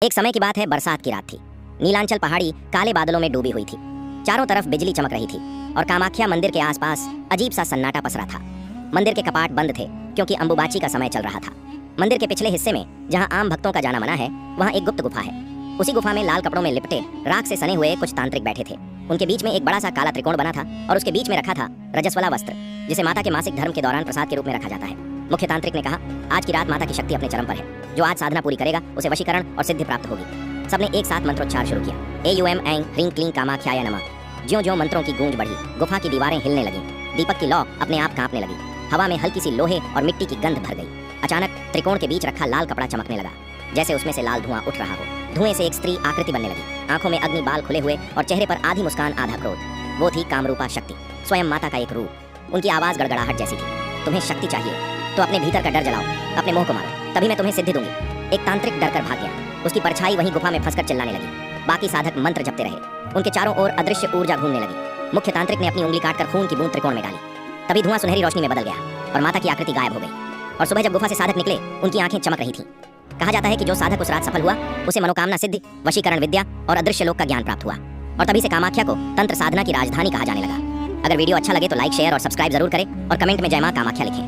एक समय की बात है, बरसात की रात थी। नीलांचल पहाड़ी काले बादलों में डूबी हुई थी। चारों तरफ बिजली चमक रही थी और कामाख्या मंदिर के आसपास अजीब सा सन्नाटा पसरा था। मंदिर के कपाट बंद थे क्योंकि अंबुबाची का समय चल रहा था। मंदिर के पिछले हिस्से में, जहां आम भक्तों का जाना मना है, वहां एक गुप्त गुफा है। उसी गुफा में लाल कपड़ों में लिपटे राख से सने हुए कुछ तांत्रिक बैठे थे। उनके बीच में एक बड़ा सा काला त्रिकोण बना था और उसके बीच में रखा था रजस्वला वस्त्र, जिसे माता के मासिक धर्म के दौरान प्रसाद के रूप में रखा जाता है। मुख्य तांत्रिक ने कहा, आज की रात माता की शक्ति अपने चरम पर है। जो आज साधना पूरी करेगा उसे वशीकरण और सिद्धि प्राप्त होगी। सबने एक साथ मंत्रोच्चार शुरू किया। AUM ऐं ह्रीं क्लीं कामाख्याय नमः। ज्यों-ज्यों मंत्रों की गूंज बढ़ी, गुफा की दीवारें हिलने लगीं। दीपक की लौ अपने आप कांपने लगी। हवा में हल्की सी लोहे और मिट्टी की गंध भर गई। अचानक त्रिकोण के बीच रखा लाल कपड़ा चमकने लगा, जैसे उसमें से लाल धुआं उठ रहा हो। धुएं से एक स्त्री आकृति बनने लगी। आंखों में अग्नि बाल खुले हुए और चेहरे पर आधी मुस्कान आधा क्रोध। वो थी कामरूपा शक्ति, स्वयं माता का एक रूप। उनकी आवाज गड़गड़ाहट जैसी थी। तुम्हें शक्ति चाहिए तो अपने भीतर का डर जलाओ, अपने मोह को मारो, तभी मैं तुम्हें सिद्धि दूंगी। एक तांत्रिक डरकर भाग गया। उसकी परछाई वहीं गुफा में फंसकर चिल्लाने लगी। बाकी साधक मंत्र जपते रहे। उनके चारों ओर अदृश्य ऊर्जा घूमने लगी। मुख्य तांत्रिक ने अपनी उंगली काटकर खून की बूंद त्रिकोण में डाली। तभी धुआं सुनहरी रोशनी में बदल गया और माता की आकृति गायब हो गई। और सुबह जब गुफा से साधक निकले, उनकी आंखें चमक रही थीं। कहा जाता है कि जो साधक उस रात सफल हुआ, उसे मनोकामना सिद्धि, वशीकरण विद्या और अदृश्य लोक का ज्ञान प्राप्त हुआ। और तभी से कामाख्या को तंत्र साधना की राजधानी कहा जाने लगा। अगर वीडियो अच्छा लगे तो लाइक, शेयर और सब्सक्राइब जरूर करें और कमेंट में जय मां कामाख्या लिखें।